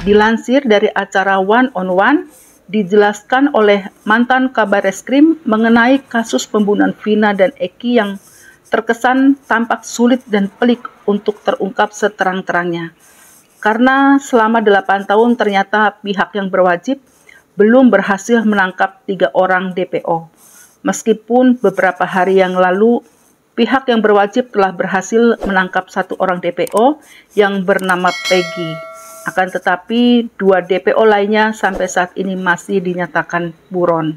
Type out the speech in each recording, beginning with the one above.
Dilansir dari acara One on One, dijelaskan oleh mantan Kabar Reskrim mengenai kasus pembunuhan Vina dan Eki yang terkesan tampak sulit dan pelik untuk terungkap seterang-terangnya. Karena selama 8 tahun ternyata pihak yang berwajib belum berhasil menangkap 3 orang DPO. Meskipun beberapa hari yang lalu pihak yang berwajib telah berhasil menangkap 1 orang DPO yang bernama Peggy. Akan tetapi 2 DPO lainnya sampai saat ini masih dinyatakan buron.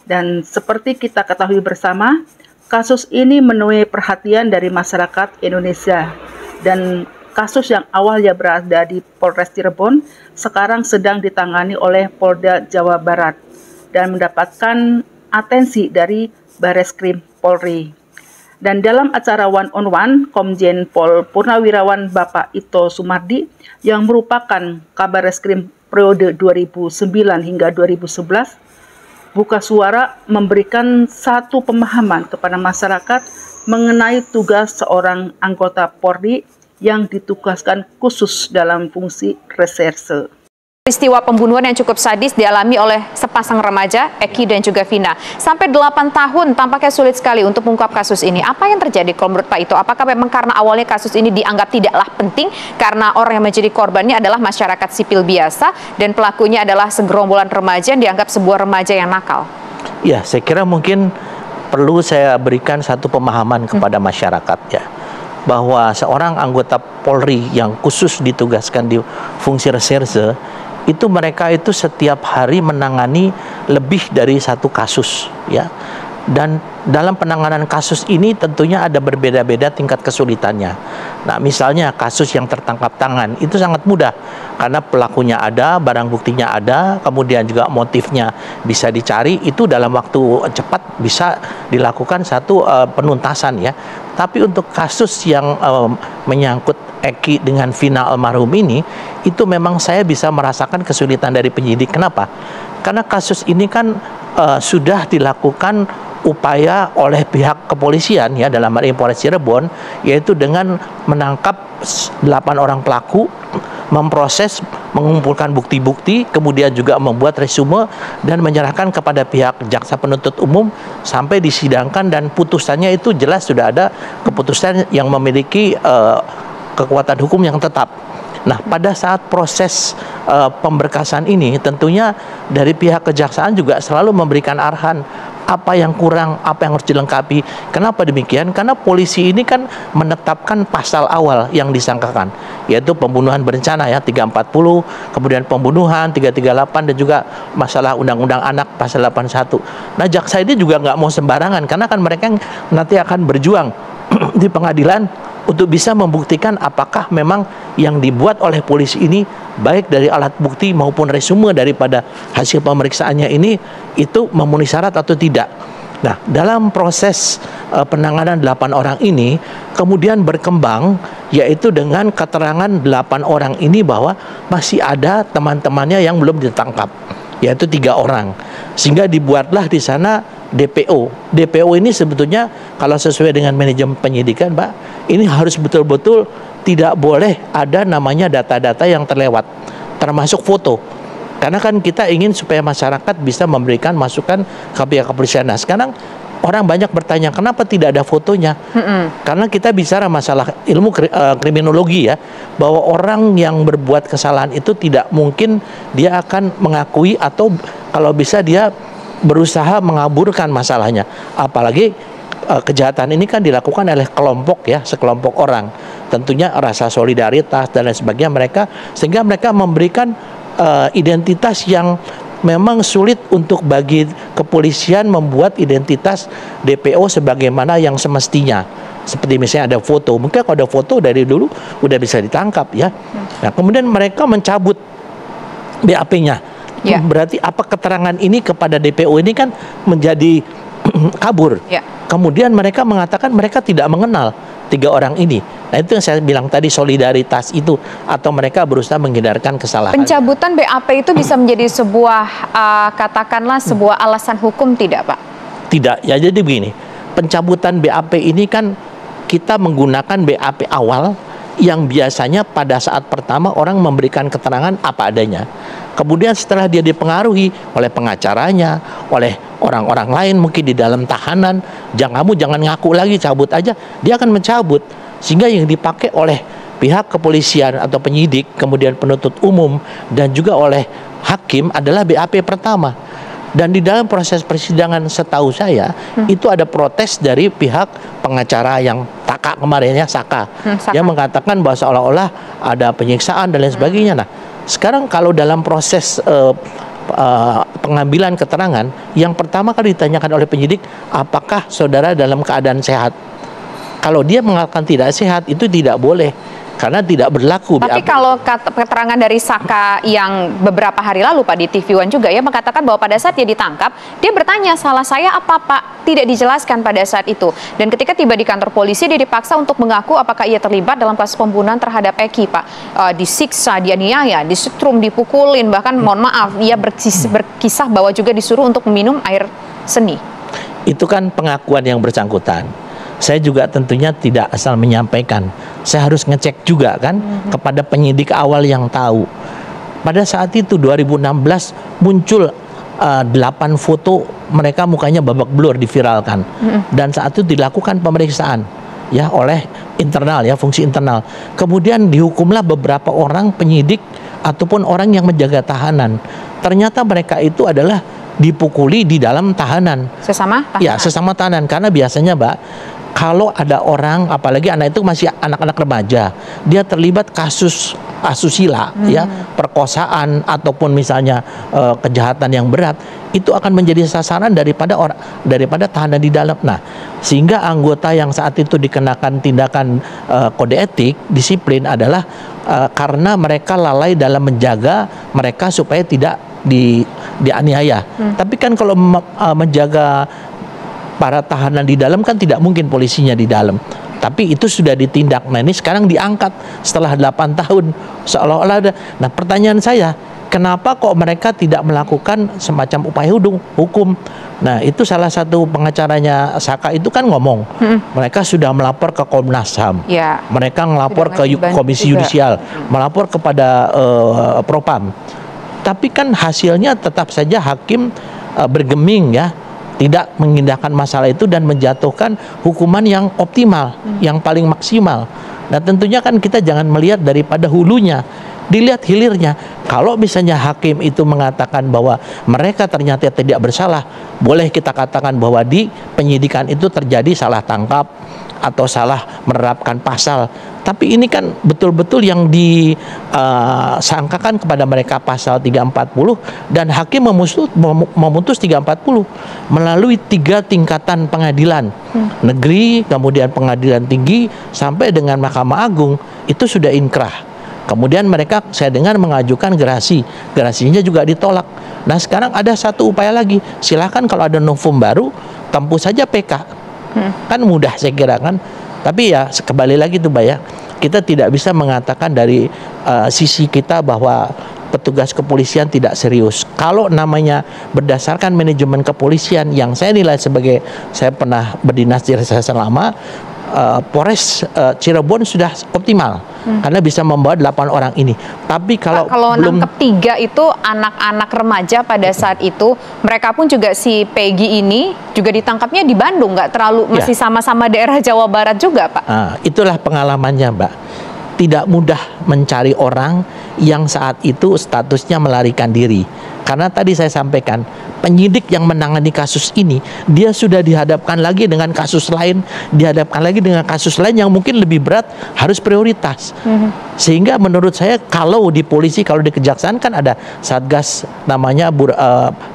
Dan seperti kita ketahui bersama, kasus ini menuai perhatian dari masyarakat Indonesia. Dan kasus yang awalnya berada di Polres Cirebon sekarang sedang ditangani oleh Polda Jawa Barat dan mendapatkan atensi dari Bareskrim Polri. Dan dalam acara One on One, Komjen Pol Purnawirawan Bapak Ito Sumardi yang merupakan Kabar Reskrim periode 2009 hingga 2011 buka suara memberikan satu pemahaman kepada masyarakat mengenai tugas seorang anggota Polri yang ditugaskan khusus dalam fungsi reserse. Peristiwa pembunuhan yang cukup sadis dialami oleh sepasang remaja, Eki dan juga Vina. Sampai 8 tahun tampaknya sulit sekali untuk mengungkap kasus ini. Apa yang terjadi kalau menurut Pak Ito? Apakah memang karena awalnya kasus ini dianggap tidaklah penting karena orang yang menjadi korbannya adalah masyarakat sipil biasa dan pelakunya adalah segerombolan remaja yang dianggap sebuah remaja yang nakal? Ya, saya kira mungkin perlu saya berikan satu pemahaman kepada masyarakat ya, bahwa seorang anggota Polri yang khusus ditugaskan di fungsi reserse itu mereka itu setiap hari menangani lebih dari 1 kasus ya, dan dalam penanganan kasus ini tentunya ada berbeda-beda tingkat kesulitannya. Nah, misalnya kasus yang tertangkap tangan itu sangat mudah karena pelakunya ada, barang buktinya ada, kemudian juga motifnya bisa dicari, itu dalam waktu cepat bisa dilakukan satu penuntasan ya. Tapi untuk kasus yang menyangkut Eki dengan Vina almarhum ini, itu memang saya bisa merasakan kesulitan dari penyidik. Kenapa? Karena kasus ini kan sudah dilakukan upaya oleh pihak kepolisian ya, dalam hal ini Polres Cirebon, yaitu dengan menangkap 8 orang pelaku, memproses, mengumpulkan bukti-bukti, kemudian juga membuat resume dan menyerahkan kepada pihak jaksa penuntut umum sampai disidangkan, dan putusannya itu jelas sudah ada keputusan yang memiliki kekuatan hukum yang tetap. Nah, pada saat proses pemberkasan ini tentunya dari pihak kejaksaan juga selalu memberikan arahan apa yang kurang, apa yang harus dilengkapi. Kenapa demikian? Karena polisi ini kan menetapkan pasal awal yang disangkakan, yaitu pembunuhan berencana ya 340, kemudian pembunuhan 338, dan juga masalah undang-undang anak pasal 81. Nah, jaksa ini juga nggak mau sembarangan karena kan mereka nanti akan berjuang di pengadilan untuk bisa membuktikan apakah memang yang dibuat oleh polisi ini, baik dari alat bukti maupun resume daripada hasil pemeriksaannya ini, itu memenuhi syarat atau tidak. Nah, dalam proses penanganan 8 orang ini kemudian berkembang, yaitu dengan keterangan 8 orang ini bahwa masih ada teman-temannya yang belum ditangkap, yaitu 3 orang. Sehingga dibuatlah di sana DPO. DPO ini sebetulnya kalau sesuai dengan manajemen penyidikan, Pak, ini harus betul-betul tidak boleh ada namanya data-data yang terlewat, termasuk foto. Karena kan kita ingin supaya masyarakat bisa memberikan masukan ke pihak kepolisian. Nah, sekarang orang banyak bertanya, kenapa tidak ada fotonya? Karena kita bicara masalah ilmu kriminologi ya, bahwa orang yang berbuat kesalahan itu tidak mungkin dia akan mengakui, atau kalau bisa dia berusaha mengaburkan masalahnya. Apalagi kejahatan ini kan dilakukan oleh kelompok ya, sekelompok orang. Tentunya rasa solidaritas dan lain sebagainya mereka, sehingga mereka memberikan identitas yang memang sulit untuk bagi kepolisian membuat identitas DPO sebagaimana yang semestinya. Seperti misalnya ada foto, mungkin kalau ada foto dari dulu udah bisa ditangkap ya. Nah, kemudian mereka mencabut BAP-nya. Ya. Berarti apa keterangan ini kepada DPO ini kan menjadi kabur. Ya. Kemudian mereka mengatakan mereka tidak mengenal 3 orang ini. Nah, itu yang saya bilang tadi, solidaritas itu, atau mereka berusaha menghindarkan kesalahan. Pencabutan BAP itu bisa menjadi sebuah katakanlah sebuah alasan hukum tidak, Pak? Tidak. Ya, jadi begini. Pencabutan BAP ini kan kita menggunakan BAP awal yang biasanya pada saat pertama orang memberikan keterangan apa adanya. Kemudian setelah dia dipengaruhi oleh pengacaranya, oleh orang-orang lain mungkin di dalam tahanan, kamu jangan ngaku lagi, cabut aja, dia akan mencabut. Sehingga yang dipakai oleh pihak kepolisian atau penyidik, kemudian penuntut umum, dan juga oleh hakim adalah BAP pertama. Dan di dalam proses persidangan setahu saya itu ada protes dari pihak pengacara yang Taka kemarin ya, Saka. Yang mengatakan bahwa seolah-olah ada penyiksaan dan lain sebagainya. Nah, sekarang kalau dalam proses pengambilan keterangan, yang pertama kali ditanyakan oleh penyidik, apakah saudara dalam keadaan sehat? Kalau dia mengatakan tidak sehat, itu tidak boleh. Karena tidak berlaku. Tapi kalau keterangan dari Saka yang beberapa hari lalu Pak di TV One juga ya mengatakan bahwa pada saat dia ditangkap, dia bertanya salah saya apa Pak? Tidak dijelaskan pada saat itu. Dan ketika tiba di kantor polisi dia dipaksa untuk mengaku apakah ia terlibat dalam kasus pembunuhan terhadap Eki Pak. Disiksa, dianiaya, disetrum, dipukulin, bahkan mohon maaf ia berkisah bahwa juga disuruh untuk meminum air seni. Itu kan pengakuan yang bersangkutan. Saya juga tentunya tidak asal menyampaikan. Saya harus ngecek juga kan kepada penyidik awal yang tahu. Pada saat itu 2016 muncul 8 foto mereka mukanya babak belur diviralkan. Dan saat itu dilakukan pemeriksaan ya oleh internal ya, fungsi internal. Kemudian dihukumlah beberapa orang penyidik ataupun orang yang menjaga tahanan. Ternyata mereka itu adalah dipukuli di dalam tahanan. Sesama tahanan? Ya, sesama tahanan. Karena biasanya Mbak, kalau ada orang, apalagi anak itu masih anak-anak remaja, dia terlibat kasus asusila, ya, perkosaan ataupun misalnya kejahatan yang berat, itu akan menjadi sasaran daripada tahanan di dalam. Nah, sehingga anggota yang saat itu dikenakan tindakan kode etik, disiplin adalah karena mereka lalai dalam menjaga mereka supaya tidak dianiaya. Tapi kan kalau menjaga para tahanan di dalam kan tidak mungkin polisinya di dalam. Tapi itu sudah ditindak. Nah, ini sekarang diangkat setelah 8 tahun seolah-olah ada. Nah, pertanyaan saya, kenapa kok mereka tidak melakukan semacam upaya hukum? Nah, itu salah satu pengacaranya Saka itu kan ngomong, mereka sudah melapor ke Komnas HAM, ya, mereka melapor ke Komisi Yudisial, melapor kepada Propam. Tapi kan hasilnya tetap saja hakim bergeming ya, tidak mengindahkan masalah itu dan menjatuhkan hukuman yang optimal, yang paling maksimal. Nah, tentunya kan kita jangan melihat daripada hulunya, dilihat hilirnya. Kalau misalnya hakim itu mengatakan bahwa mereka ternyata tidak bersalah, boleh kita katakan bahwa di penyidikan itu terjadi salah tangkap atau salah menerapkan pasal. Tapi ini kan betul-betul yang disangkakan kepada mereka pasal 340 dan hakim memutus 340 melalui 3 tingkatan pengadilan negeri, kemudian pengadilan tinggi sampai dengan Mahkamah Agung itu sudah inkrah. Kemudian mereka saya dengar mengajukan gerasinya juga ditolak. Nah, sekarang ada satu upaya lagi, silahkan kalau ada novum baru tempuh saja PK. Kan mudah saya kira kan. Tapi ya kembali lagi tuh Mbak ya, kita tidak bisa mengatakan dari sisi kita bahwa petugas kepolisian tidak serius. Kalau namanya berdasarkan manajemen kepolisian yang saya nilai sebagai, saya pernah berdinas di reserse lama, Polres Cirebon sudah optimal karena bisa membawa 8 orang ini. Tapi kalau belum nangkep 3 itu anak-anak remaja pada saat itu, mereka pun juga si Peggy ini juga ditangkapnya di Bandung, nggak terlalu masih sama-sama daerah Jawa Barat juga Pak. Itulah pengalamannya Mbak. Tidak mudah mencari orang yang saat itu statusnya melarikan diri. Karena tadi saya sampaikan, penyidik yang menangani kasus ini, dia sudah dihadapkan lagi dengan kasus lain, dihadapkan lagi dengan kasus lain yang mungkin lebih berat, harus prioritas. Sehingga menurut saya kalau di polisi, kalau di kejaksaan kan ada satgas namanya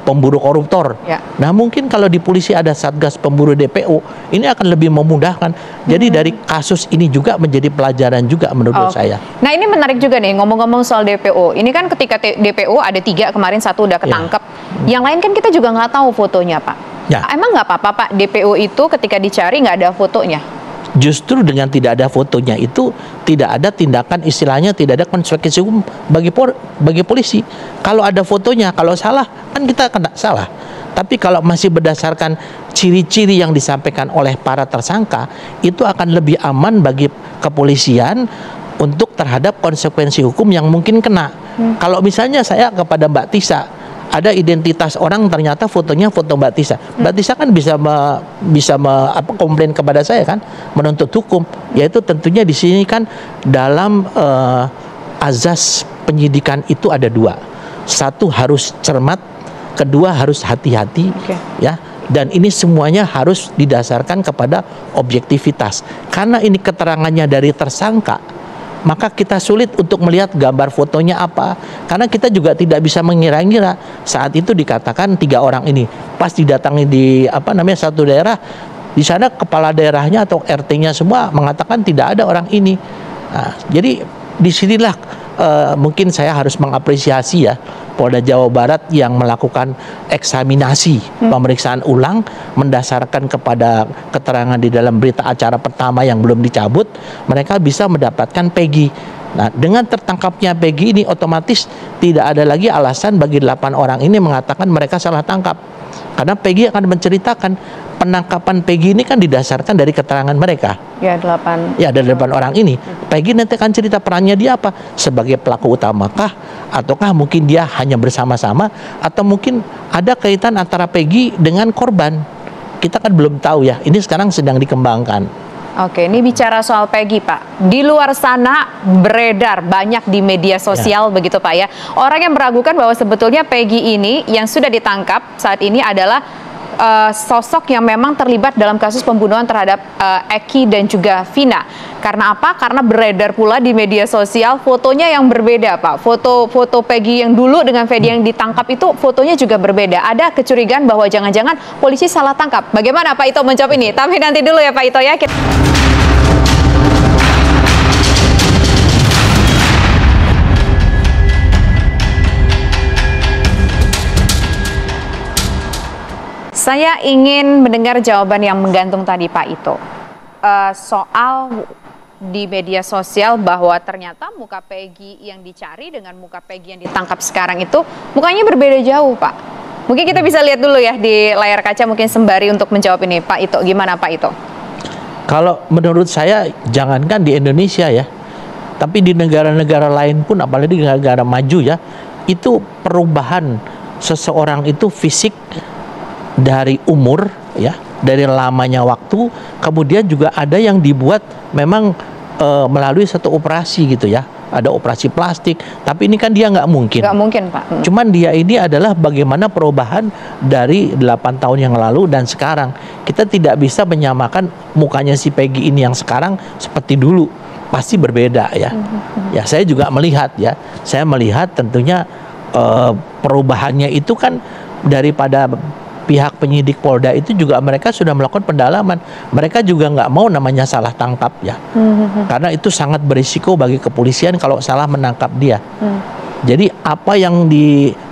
pemburu koruptor. Nah, mungkin kalau di polisi ada satgas pemburu DPO, ini akan lebih memudahkan. Jadi dari kasus ini juga menjadi pelajaran juga menurut saya. Nah, ini menarik juga nih ngomong-ngomong soal DPO. Ini kan ketika DPO ada 3, kemarin 1 udah ketangkep. Yang lain kan kita juga nggak tahu fotonya Pak. Emang nggak apa-apa Pak DPO itu ketika dicari nggak ada fotonya? Justru dengan tidak ada fotonya itu tidak ada tindakan, istilahnya tidak ada konsekuensi hukum bagi polisi. Kalau ada fotonya, kalau salah kan kita kena salah. Tapi kalau masih berdasarkan ciri-ciri yang disampaikan oleh para tersangka, itu akan lebih aman bagi kepolisian untuk terhadap konsekuensi hukum yang mungkin kena. Kalau misalnya saya kepada Mbak Tisa ada identitas orang, ternyata fotonya foto Mbak Tisa. Mbak Tisa kan bisa komplain kepada saya kan, menuntut hukum. Yaitu tentunya di sini kan dalam azas penyidikan itu ada dua. Satu harus cermat, kedua harus hati-hati, ya. Dan ini semuanya harus didasarkan kepada objektivitas. Karena ini keterangannya dari tersangka, maka kita sulit untuk melihat gambar fotonya apa. Karena kita juga tidak bisa mengira-ngira. Saat itu dikatakan 3 orang ini pas didatangi di satu daerah, di sana kepala daerahnya atau RT-nya semua mengatakan tidak ada orang ini. Nah, jadi disinilah mungkin saya harus mengapresiasi ya Polda Jawa Barat yang melakukan eksaminasi pemeriksaan ulang mendasarkan kepada keterangan di dalam berita acara pertama yang belum dicabut, mereka bisa mendapatkan Peggy. Nah, dengan tertangkapnya Peggy ini otomatis tidak ada lagi alasan bagi 8 orang ini mengatakan mereka salah tangkap. Karena Peggy akan menceritakan penangkapan Peggy ini kan didasarkan dari keterangan mereka. Ya, 8. Ya, dari 8 orang ini. Peggy nanti akan cerita perannya dia apa? Sebagai pelaku utamakah? Ataukah mungkin dia hanya bersama-sama? Atau mungkin ada kaitan antara Peggy dengan korban? Kita kan belum tahu ya. Ini sekarang sedang dikembangkan. Oke, ini bicara soal Peggy, Pak. Di luar sana beredar banyak di media sosial, begitu Pak ya. Orang yang meragukan bahwa sebetulnya Peggy ini yang sudah ditangkap saat ini adalah sosok yang memang terlibat dalam kasus pembunuhan terhadap Eki dan juga Vina. Karena apa? Karena beredar pula di media sosial fotonya yang berbeda, Pak. Foto Peggy yang dulu dengan Fedy yang ditangkap itu fotonya juga berbeda. Ada kecurigaan bahwa jangan-jangan polisi salah tangkap. Bagaimana Pak Ito menjawab ini? Tapi nanti dulu ya Pak Ito ya. Saya ingin mendengar jawaban yang menggantung tadi Pak Ito. Soal di media sosial bahwa ternyata muka Peggy yang dicari dengan muka Peggy yang ditangkap sekarang itu mukanya berbeda jauh Pak. Mungkin kita bisa lihat dulu ya di layar kaca mungkin sembari untuk menjawab ini Pak Ito. Gimana Pak Ito? Kalau menurut saya jangankan di Indonesia ya, tapi di negara-negara lain pun apalagi di negara maju ya, itu perubahan seseorang itu fisik dari umur ya, dari lamanya waktu, kemudian juga ada yang dibuat memang melalui satu operasi gitu ya, ada operasi plastik, tapi ini kan dia nggak mungkin. Nggak mungkin Pak. Cuman dia ini adalah bagaimana perubahan dari 8 tahun yang lalu dan sekarang. Kita tidak bisa menyamakan mukanya si Peggy ini yang sekarang seperti dulu, pasti berbeda ya. Ya saya juga melihat ya, saya melihat tentunya perubahannya itu kan daripada pihak penyidik Polda itu juga mereka sudah melakukan pendalaman. Mereka juga nggak mau namanya salah tangkap ya. Karena itu sangat berisiko bagi kepolisian kalau salah menangkap dia. Jadi apa yang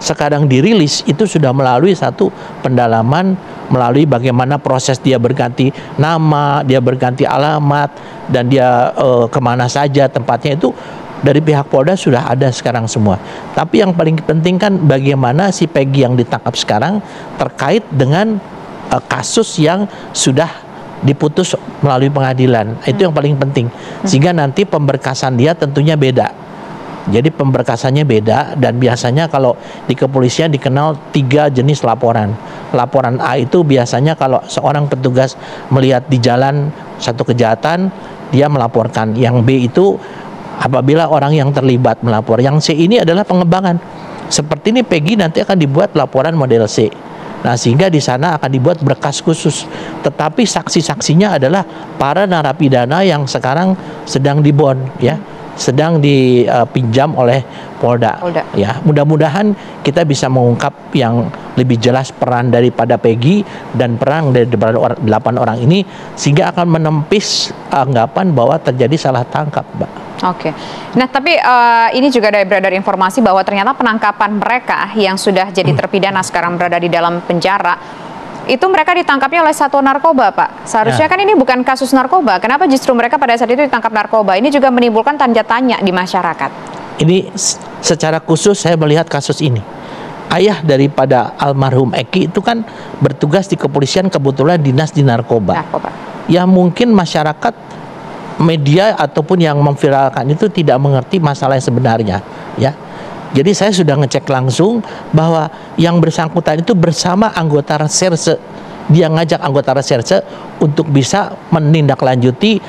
sekarang dirilis itu sudah melalui satu pendalaman, melalui bagaimana proses dia berganti nama, dia berganti alamat, dan dia kemana saja tempatnya itu dari pihak Polda sudah ada sekarang semua. Tapi yang paling penting kan bagaimana si Peggy yang ditangkap sekarang terkait dengan kasus yang sudah diputus melalui pengadilan. Itu yang paling penting. Sehingga nanti pemberkasan dia tentunya beda. Jadi pemberkasannya beda, dan biasanya kalau di kepolisian dikenal 3 jenis laporan. Laporan A itu biasanya kalau seorang petugas melihat di jalan satu kejahatan, dia melaporkan. Yang B itu apabila orang yang terlibat melapor. Yang C ini adalah pengembangan. Seperti ini Peggy nanti akan dibuat laporan model C. Nah, sehingga di sana akan dibuat berkas khusus. Tetapi saksi-saksinya adalah para narapidana yang sekarang sedang dibond ya, sedang dipinjam oleh Polda. Ya, mudah-mudahan kita bisa mengungkap yang lebih jelas peran daripada Peggy dan peran dari 8 orang ini, sehingga akan menepis anggapan bahwa terjadi salah tangkap, Mbak. Oke. Nah, tapi ini juga ada beredar informasi bahwa ternyata penangkapan mereka yang sudah jadi terpidana sekarang berada di dalam penjara, itu mereka ditangkapnya oleh satuan narkoba, Pak. Seharusnya kan ini bukan kasus narkoba. Kenapa justru mereka pada saat itu ditangkap narkoba? Ini juga menimbulkan tanda tanya di masyarakat. Ini secara khusus saya melihat kasus ini. Ayah daripada almarhum Eki itu kan bertugas di kepolisian, kebetulan dinas di narkoba. Ya mungkin masyarakat media ataupun yang memviralkan itu tidak mengerti masalah yang sebenarnya, ya. Jadi saya sudah ngecek langsung bahwa yang bersangkutan itu bersama anggota reserse. Dia ngajak anggota reserse untuk bisa menindaklanjuti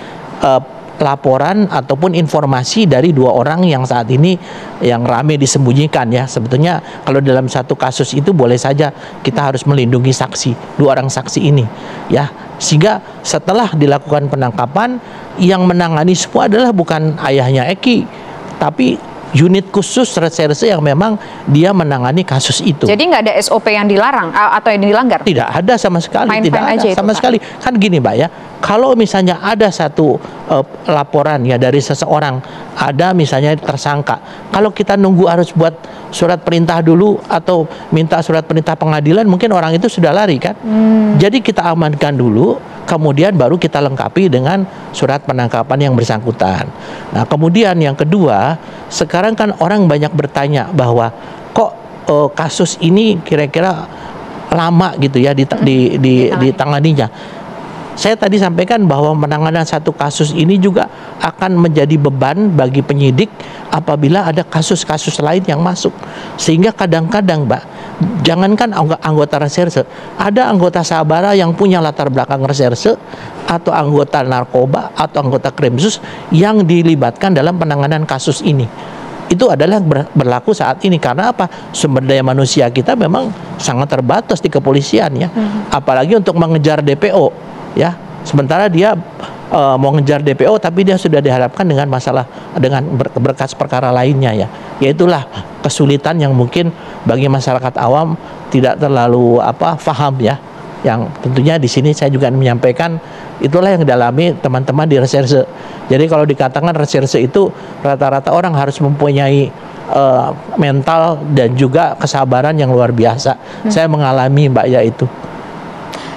laporan ataupun informasi dari dua orang yang saat ini yang rame disembunyikan, ya. Sebetulnya kalau dalam satu kasus itu boleh saja kita harus melindungi saksi, dua orang saksi ini, ya. Sehingga setelah dilakukan penangkapan, yang menangani semua adalah bukan ayahnya Eki, tapi unit khusus reserse yang memang dia menangani kasus itu. Jadi nggak ada SOP yang dilarang atau yang dilanggar? Tidak ada sama sekali, Main-main tidak ada aja itu, sama Pak. sekali. Kan gini, Mbak, ya. Kalau misalnya ada satu laporan ya dari seseorang, ada misalnya tersangka, kalau kita nunggu harus buat surat perintah dulu atau minta surat perintah pengadilan, mungkin orang itu sudah lari, kan. Jadi kita amankan dulu, kemudian baru kita lengkapi dengan surat penangkapan yang bersangkutan. Nah, kemudian yang kedua, sekarang kan orang banyak bertanya bahwa kok kasus ini kira-kira lama gitu ya ditanganinya. Saya tadi sampaikan bahwa penanganan satu kasus ini juga akan menjadi beban bagi penyidik apabila ada kasus-kasus lain yang masuk. Sehingga kadang-kadang, Mbak, jangankan anggota reserse, ada anggota sabara yang punya latar belakang reserse atau anggota narkoba atau anggota krimsus yang dilibatkan dalam penanganan kasus ini. Itu adalah berlaku saat ini. Karena apa? Sumber daya manusia kita memang sangat terbatas di kepolisian, ya. Apalagi untuk mengejar DPO, ya. Sementara dia mau ngejar DPO tapi dia sudah dihadapkan dengan masalah dengan berkas perkara lainnya, ya. Yaitulah kesulitan yang mungkin bagi masyarakat awam tidak terlalu paham, ya. Yang tentunya di sini saya juga menyampaikan itulah yang dialami teman-teman di reserse. Jadi kalau dikatakan reserse itu rata-rata orang harus mempunyai mental dan juga kesabaran yang luar biasa. Saya mengalami, Mbak, ya itu.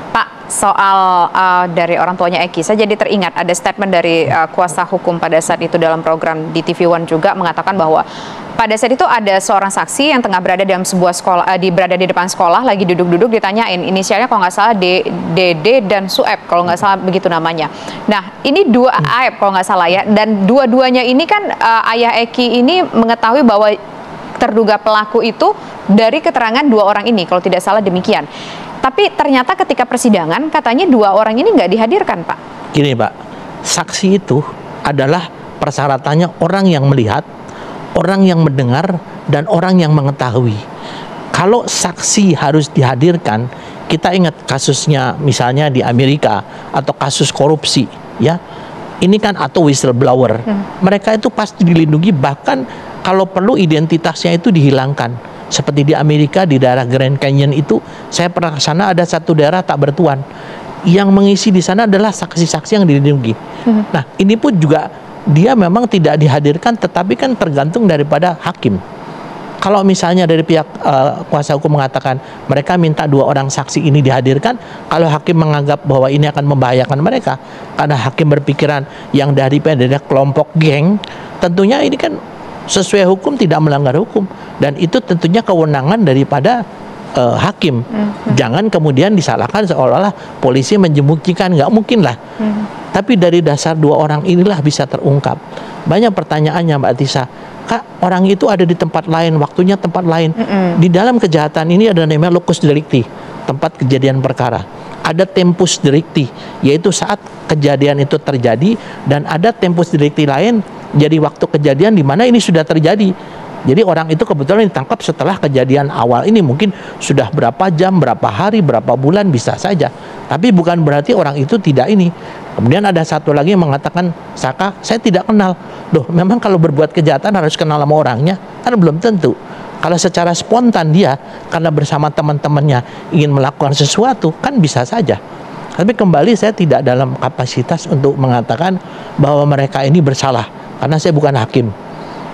Pak, soal dari orang tuanya Eki, saya jadi teringat ada statement dari kuasa hukum pada saat itu dalam program di TV One juga mengatakan bahwa pada saat itu ada seorang saksi yang tengah berada dalam sebuah sekolah, berada di depan sekolah, lagi duduk-duduk, ditanyain inisialnya kalau nggak salah DD dan Sueb, kalau nggak salah begitu namanya. Nah, ini dua Aep kalau nggak salah, ya, dan dua-duanya ini kan ayah Eki ini mengetahui bahwa terduga pelaku itu dari keterangan dua orang ini, kalau tidak salah demikian. Tapi ternyata ketika persidangan katanya dua orang ini nggak dihadirkan, Pak. Gini, Pak, saksi itu adalah persyaratannya orang yang melihat, orang yang mendengar, dan orang yang mengetahui. Kalau saksi harus dihadirkan, kita ingat kasusnya misalnya di Amerika atau kasus korupsi, ya. Ini kan atau whistleblower. Mereka itu pasti dilindungi, bahkan kalau perlu identitasnya itu dihilangkan. Seperti di Amerika di daerah Grand Canyon itu, saya pernah ke sana, ada satu daerah tak bertuan. Yang mengisi di sana adalah saksi-saksi yang dilindungi. Nah, ini pun juga dia memang tidak dihadirkan, tetapi kan tergantung daripada hakim. Kalau misalnya dari pihak kuasa hukum mengatakan mereka minta dua orang saksi ini dihadirkan, kalau hakim menganggap bahwa ini akan membahayakan mereka, karena hakim berpikiran yang dari kelompok geng, tentunya ini kan sesuai hukum, tidak melanggar hukum, dan itu tentunya kewenangan daripada hakim. Jangan kemudian disalahkan seolah-olah polisi menjemukikan, nggak mungkin lah. Tapi dari dasar dua orang inilah bisa terungkap. Banyak pertanyaannya, Mbak Tisa. Kak, orang itu ada di tempat lain, waktunya tempat lain. Di dalam kejahatan ini ada namanya locus delicti, tempat kejadian perkara. Ada tempus delicti, yaitu saat kejadian itu terjadi, dan ada tempus delicti lain, jadi waktu kejadian di mana ini sudah terjadi. Jadi orang itu kebetulan ditangkap setelah kejadian awal ini, mungkin sudah berapa jam, berapa hari, berapa bulan, bisa saja. Tapi bukan berarti orang itu tidak ini. Kemudian ada satu lagi yang mengatakan, Saka, saya tidak kenal. Loh, memang kalau berbuat kejahatan harus kenal sama orangnya? Kan belum tentu. Kalau secara spontan dia, karena bersama teman-temannya ingin melakukan sesuatu, kan bisa saja. Tapi kembali saya tidak dalam kapasitas untuk mengatakan bahwa mereka ini bersalah, karena saya bukan hakim.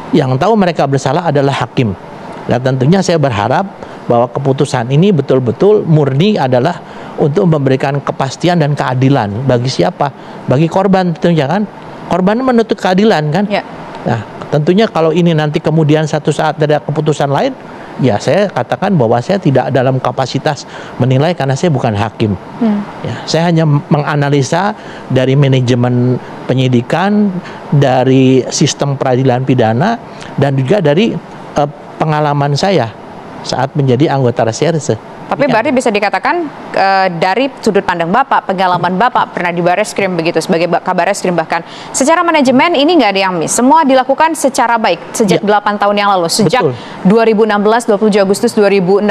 Yang tahu mereka bersalah adalah hakim. Dan tentunya saya berharap bahwa keputusan ini betul-betul murni adalah untuk memberikan kepastian dan keadilan bagi siapa? Bagi korban tentunya, kan. Korban menuntut keadilan, kan. Ya. Nah, tentunya kalau ini nanti kemudian satu saat ada keputusan lain, ya saya katakan bahwa saya tidak dalam kapasitas menilai karena saya bukan hakim. Ya, saya hanya menganalisa dari manajemen penyidikan, dari sistem peradilan pidana, dan juga dari pengalaman saya saat menjadi anggota reserse. Tapi berarti bisa dikatakan dari sudut pandang Bapak, pengalaman Bapak pernah di Bareskrim begitu, sebagai Kabareskrim bahkan, secara manajemen ini nggak ada yang miss. Semua dilakukan secara baik sejak 8 tahun yang lalu. Sejak 2016, 27 Agustus 2016,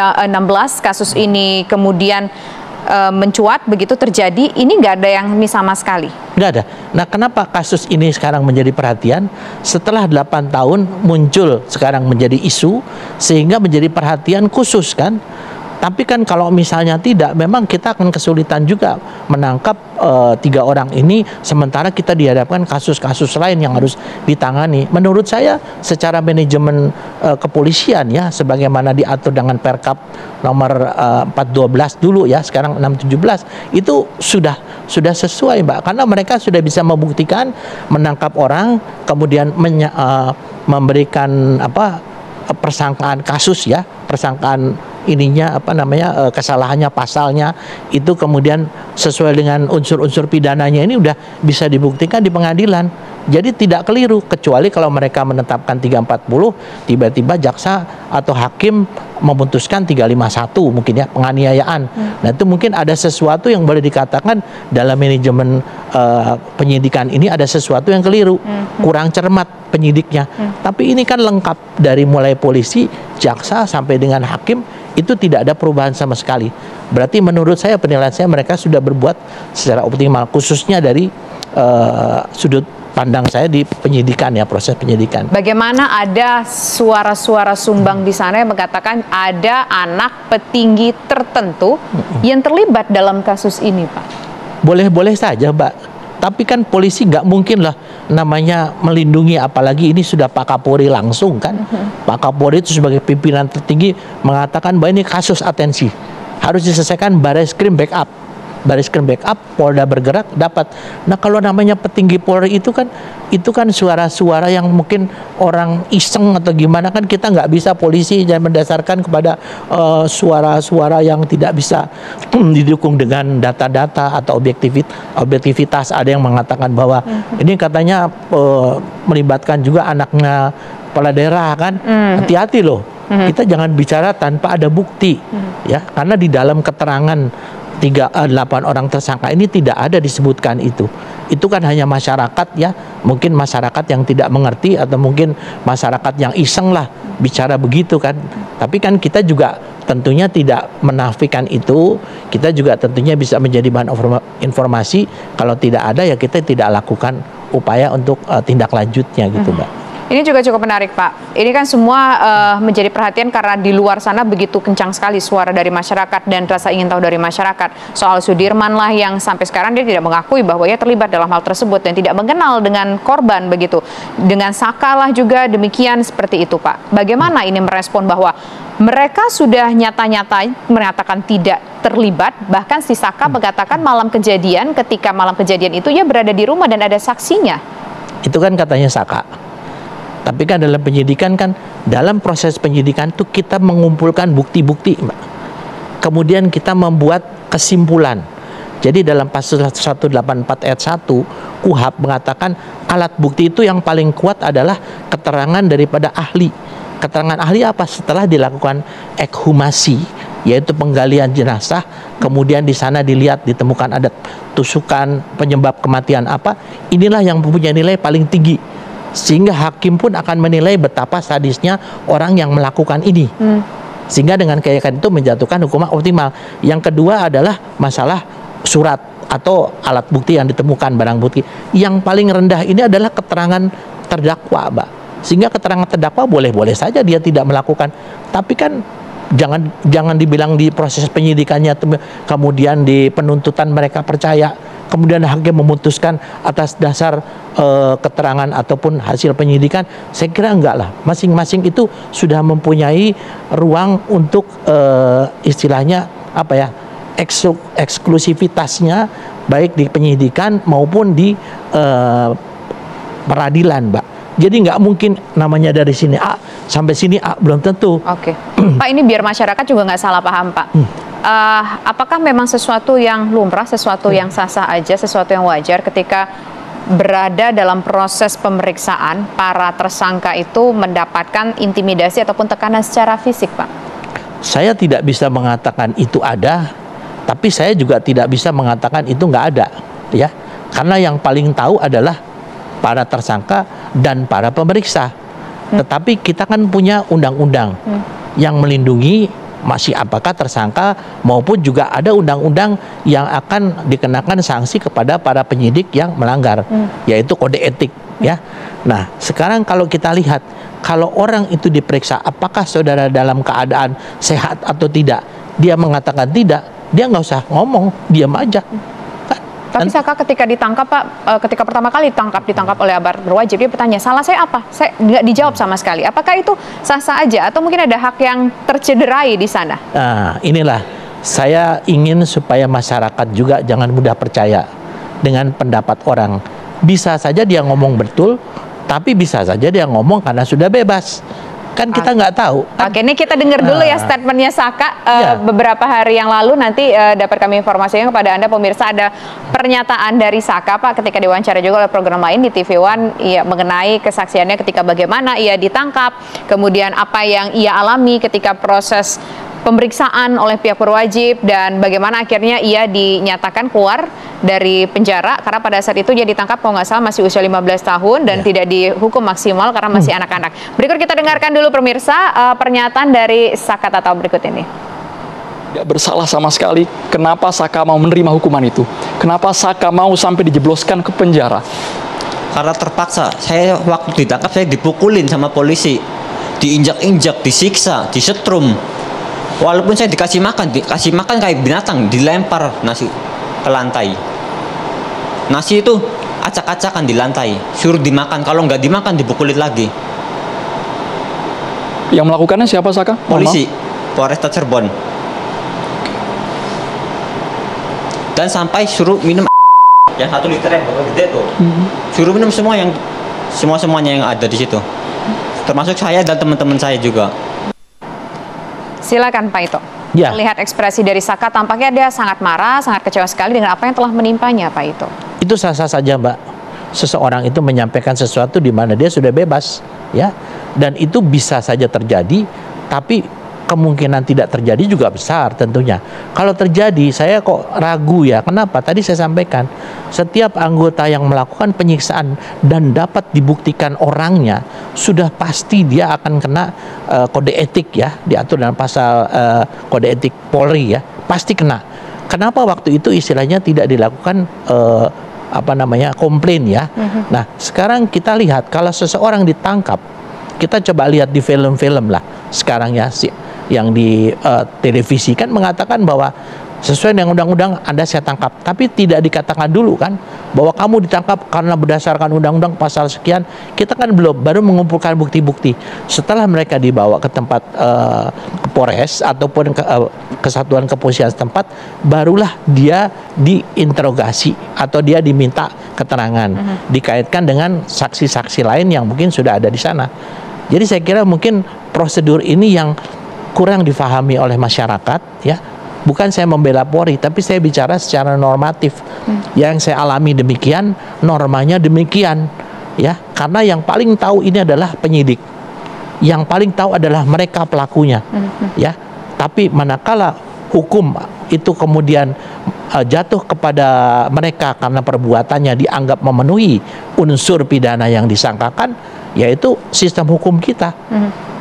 kasus ini kemudian mencuat, begitu terjadi, ini nggak ada yang miss sama sekali. Nggak ada. Nah, kenapa kasus ini sekarang menjadi perhatian? Setelah 8 tahun muncul sekarang menjadi isu, sehingga menjadi perhatian khusus kan? Tapi kan kalau misalnya tidak, memang kita akan kesulitan juga menangkap 3 orang ini, sementara kita dihadapkan kasus-kasus lain yang harus ditangani. Menurut saya secara manajemen kepolisian ya, sebagaimana diatur dengan Perkap nomor 412 dulu ya, sekarang 617, itu sudah sesuai, Mbak, karena mereka sudah bisa membuktikan, menangkap orang, kemudian memberikan persangkaan kasus ya, persangkaan ininya kesalahannya, pasalnya itu kemudian sesuai dengan unsur-unsur pidananya, ini udah bisa dibuktikan di pengadilan. Jadi tidak keliru, kecuali kalau mereka menetapkan 340, tiba-tiba jaksa atau hakim memutuskan 351 mungkin ya, penganiayaan. Nah, itu mungkin ada sesuatu yang boleh dikatakan dalam manajemen penyidikan ini ada sesuatu yang keliru, kurang cermat penyidiknya. Tapi ini kan lengkap dari mulai polisi, jaksa sampai dengan hakim, itu tidak ada perubahan sama sekali. Berarti menurut saya, penilaian saya, mereka sudah berbuat secara optimal, khususnya dari sudut pandang saya di penyidikan ya, proses penyidikan. Bagaimana ada suara-suara sumbang di sana yang mengatakan ada anak petinggi tertentu yang terlibat dalam kasus ini, Pak? Boleh-boleh saja, Mbak. Tapi kan polisi nggak mungkin lah namanya melindungi, apalagi ini sudah Pak Kapolri langsung kan. Pak Kapolri itu sebagai pimpinan tertinggi mengatakan bahwa ini kasus atensi, harus diselesaikan Bareskrim backup. Bareskrim backup, Polda bergerak, dapat. Nah, kalau namanya petinggi Polri itu kan suara-suara yang mungkin orang iseng atau gimana, kan kita nggak bisa polisi dan mendasarkan kepada suara-suara yang tidak bisa didukung dengan data-data atau objektivitas. Ada yang mengatakan bahwa ini katanya melibatkan juga anaknya kepala daerah kan. Hati-hati loh, kita jangan bicara tanpa ada bukti ya, karena di dalam keterangan 8 orang tersangka ini tidak ada disebutkan itu. Itu kan hanya masyarakat ya, mungkin masyarakat yang tidak mengerti atau mungkin masyarakat yang iseng lah bicara begitu kan. Tapi kan kita juga tentunya tidak menafikan itu, kita juga tentunya bisa menjadi bahan informasi. Kalau tidak ada ya kita tidak lakukan upaya untuk tindak lanjutnya gitu, Mbak. Ini juga cukup menarik, Pak. Ini kan semua menjadi perhatian karena di luar sana begitu kencang sekali suara dari masyarakat dan rasa ingin tahu dari masyarakat. Soal Sudirman lah yang sampai sekarang dia tidak mengakui bahwa ia terlibat dalam hal tersebut dan tidak mengenal dengan korban begitu. Dengan Saka lah juga demikian, seperti itu, Pak. Bagaimana ini merespon bahwa mereka sudah nyata-nyata menyatakan tidak terlibat, bahkan si Saka mengatakan ketika malam kejadian itu ia berada di rumah dan ada saksinya. Itu kan katanya Saka. Tapi kan dalam penyidikan kan, dalam proses penyidikan itu kita mengumpulkan bukti-bukti, Mbak. Kemudian kita membuat kesimpulan. Jadi dalam pasal 184 ayat 1 KUHP mengatakan alat bukti itu yang paling kuat adalah keterangan daripada ahli. Keterangan ahli apa? Setelah dilakukan ekshumasi, yaitu penggalian jenazah, kemudian di sana ditemukan ada tusukan, penyebab kematian apa, inilah yang mempunyai nilai paling tinggi. Sehingga hakim pun akan menilai betapa sadisnya orang yang melakukan ini. Sehingga dengan keyakinan itu menjatuhkan hukuman optimal. Yang kedua adalah masalah surat atau alat bukti yang ditemukan, barang bukti. Yang paling rendah ini adalah keterangan terdakwa, Mbak. Sehingga keterangan terdakwa boleh-boleh saja dia tidak melakukan. Tapi kan jangan dibilang di proses penyidikannya kemudian di penuntutan mereka percaya, kemudian hakim memutuskan atas dasar keterangan ataupun hasil penyidikan. Saya kira enggak lah, masing-masing itu sudah mempunyai ruang untuk istilahnya eksklusivitasnya, baik di penyidikan maupun di peradilan, Mbak. Jadi nggak mungkin namanya dari sini A sampai sini A, belum tentu. Oke. Pak, ini biar masyarakat juga nggak salah paham, Pak. Apakah memang sesuatu yang lumrah, sesuatu yang sah-sah aja, sesuatu yang wajar ketika berada dalam proses pemeriksaan, para tersangka itu mendapatkan intimidasi ataupun tekanan secara fisik, Pak? Saya tidak bisa mengatakan itu ada, tapi saya juga tidak bisa mengatakan itu nggak ada, ya. Karena yang paling tahu adalah para tersangka dan para pemeriksa. Tetapi kita kan punya undang-undang yang melindungi masih apakah tersangka maupun juga ada undang-undang yang akan dikenakan sanksi kepada para penyidik yang melanggar, yaitu kode etik, ya. Nah, sekarang kalau kita lihat, kalau orang itu diperiksa apakah saudara dalam keadaan sehat atau tidak, dia mengatakan tidak, dia nggak usah ngomong, diam aja. Tapi Saka ketika ditangkap, Pak, ketika pertama kali ditangkap oleh aparat berwajib, dia bertanya, salah saya apa? Saya nggak dijawab sama sekali. Apakah itu sah-sah aja atau mungkin ada hak yang tercederai di sana? Nah, inilah saya ingin supaya masyarakat juga jangan mudah percaya dengan pendapat orang. Bisa saja dia ngomong betul, tapi bisa saja dia ngomong karena sudah bebas. Kan kita nggak tahu. Oke, ini kita dengar dulu ya statementnya Saka beberapa hari yang lalu. Nanti dapat kami informasikan kepada Anda pemirsa, ada pernyataan dari Saka, Pak, ketika diwawancara juga oleh program lain di TV One, ya, mengenai kesaksiannya ketika bagaimana ia ditangkap, kemudian apa yang ia alami ketika proses pemeriksaan oleh pihak berwajib, dan bagaimana akhirnya ia dinyatakan keluar dari penjara karena pada saat itu dia ditangkap kalau nggak salah masih usia 15 tahun dan tidak dihukum maksimal karena masih anak-anak. Berikut kita dengarkan dulu pemirsa pernyataan dari Saka Tatal berikut ini. Tidak bersalah sama sekali. Kenapa Saka mau menerima hukuman itu? Kenapa Saka mau sampai dijebloskan ke penjara? Karena terpaksa. Saya waktu ditangkap saya dipukulin sama polisi, diinjak-injak, disiksa, disetrum. Walaupun saya dikasih makan kayak binatang, dilempar nasi ke lantai. Nasi itu acak-acakan di lantai, suruh dimakan. Kalau nggak dimakan dipukulin lagi. Yang melakukannya siapa, Saka? Polisi, Polresta Cirebon. Dan sampai suruh minum yang 1 liter yang gede tuh. Suruh minum semuanya yang ada di situ. Termasuk saya dan teman-teman saya juga. Silakan Pak Ito. Ya. Lihat ekspresi dari Saka, tampaknya dia sangat marah, sangat kecewa sekali dengan apa yang telah menimpanya, Pak Ito. Itu sah-sah saja, Mbak. Seseorang itu menyampaikan sesuatu di mana dia sudah bebas, ya. Dan itu bisa saja terjadi, tapi kemungkinan tidak terjadi juga besar tentunya. Kalau terjadi, saya kok ragu ya. Kenapa? Tadi saya sampaikan, setiap anggota yang melakukan penyiksaan dan dapat dibuktikan orangnya, sudah pasti dia akan kena kode etik ya, diatur dalam pasal kode etik Polri ya, pasti kena. Kenapa waktu itu istilahnya tidak dilakukan komplain ya? Nah, sekarang kita lihat kalau seseorang ditangkap, kita coba lihat di film-film lah sekarang ya, yang di televisi kan mengatakan bahwa sesuai dengan undang-undang Anda saya tangkap, tapi tidak dikatakan dulu kan bahwa kamu ditangkap karena berdasarkan undang-undang pasal sekian. Kita kan baru mengumpulkan bukti-bukti. Setelah mereka dibawa ke tempat Polres ataupun kesatuan kepolisian setempat, barulah dia diinterogasi atau dia diminta keterangan, dikaitkan dengan saksi-saksi lain yang mungkin sudah ada di sana. Jadi saya kira mungkin prosedur ini yang kurang difahami oleh masyarakat ya. Bukan saya membela Polri, tapi saya bicara secara normatif. Yang saya alami demikian, normanya demikian ya. Karena yang paling tahu ini adalah penyidik. Yang paling tahu adalah mereka pelakunya ya. Tapi manakala hukum itu kemudian jatuh kepada mereka karena perbuatannya dianggap memenuhi unsur pidana yang disangkakan, yaitu sistem hukum kita.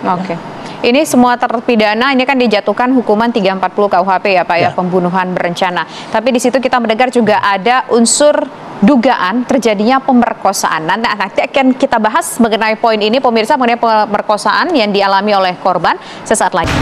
Oke. Ini semua terpidana ini kan dijatuhkan hukuman 340 KUHP ya Pak ya, pembunuhan berencana. Tapi di situ kita mendengar juga ada unsur dugaan terjadinya pemerkosaan. Nanti akan kita bahas mengenai poin ini pemirsa, mengenai pemerkosaan yang dialami oleh korban sesaat lagi.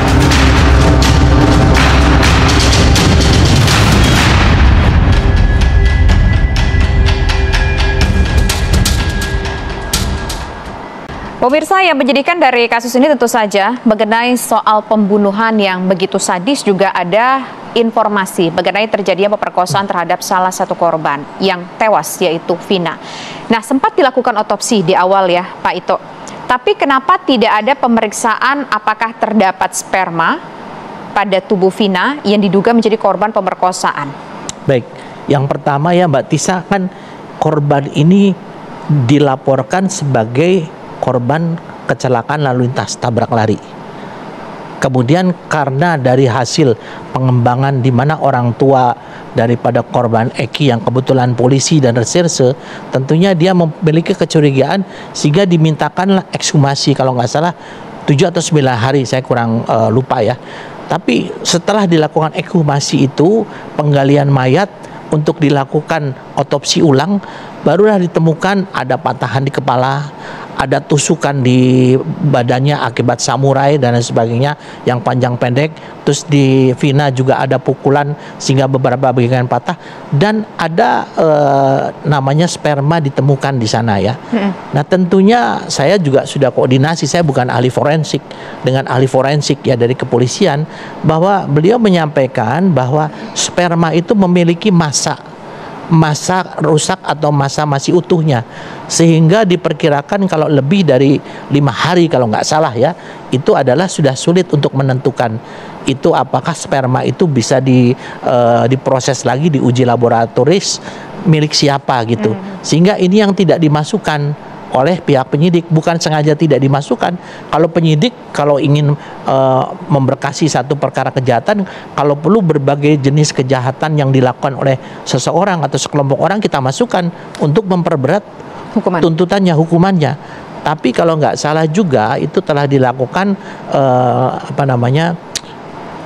Pemirsa, yang menjadikan dari kasus ini tentu saja mengenai soal pembunuhan yang begitu sadis, juga ada informasi mengenai terjadinya pemerkosaan terhadap salah satu korban yang tewas, yaitu Vina. Nah, sempat dilakukan otopsi di awal ya, Pak Ito. Tapi kenapa tidak ada pemeriksaan apakah terdapat sperma pada tubuh Vina yang diduga menjadi korban pemerkosaan? Baik, yang pertama ya Mbak Tisa, kan korban ini dilaporkan sebagai korban kecelakaan lalu lintas tabrak lari. Kemudian karena dari hasil pengembangan di mana orang tua daripada korban Eki yang kebetulan polisi dan reserse, tentunya dia memiliki kecurigaan sehingga dimintakanlah ekshumasi, kalau nggak salah 7 atau 9 hari, saya kurang lupa ya. Tapi setelah dilakukan ekshumasi itu, penggalian mayat untuk dilakukan otopsi ulang, barulah ditemukan ada patahan di kepala, ada tusukan di badannya akibat samurai dan lain sebagainya yang panjang pendek. Terus di Vina juga ada pukulan sehingga beberapa bagian patah, dan ada namanya sperma ditemukan di sana ya. Nah, tentunya saya juga sudah koordinasi, saya bukan ahli forensik, dengan ahli forensik ya dari kepolisian, bahwa beliau menyampaikan bahwa sperma itu memiliki masa rusak atau masa masih utuhnya, sehingga diperkirakan kalau lebih dari 5 hari kalau nggak salah ya, itu adalah sudah sulit untuk menentukan itu apakah sperma itu bisa diproses lagi, diuji laboratoris milik siapa gitu. Sehingga ini yang tidak dimasukkan oleh pihak penyidik, bukan sengaja tidak dimasukkan. Kalau penyidik kalau ingin memberkasi satu perkara kejahatan, kalau perlu berbagai jenis kejahatan yang dilakukan oleh seseorang atau sekelompok orang kita masukkan untuk memperberat tuntutannya, hukumannya. Tapi kalau nggak salah juga itu telah dilakukan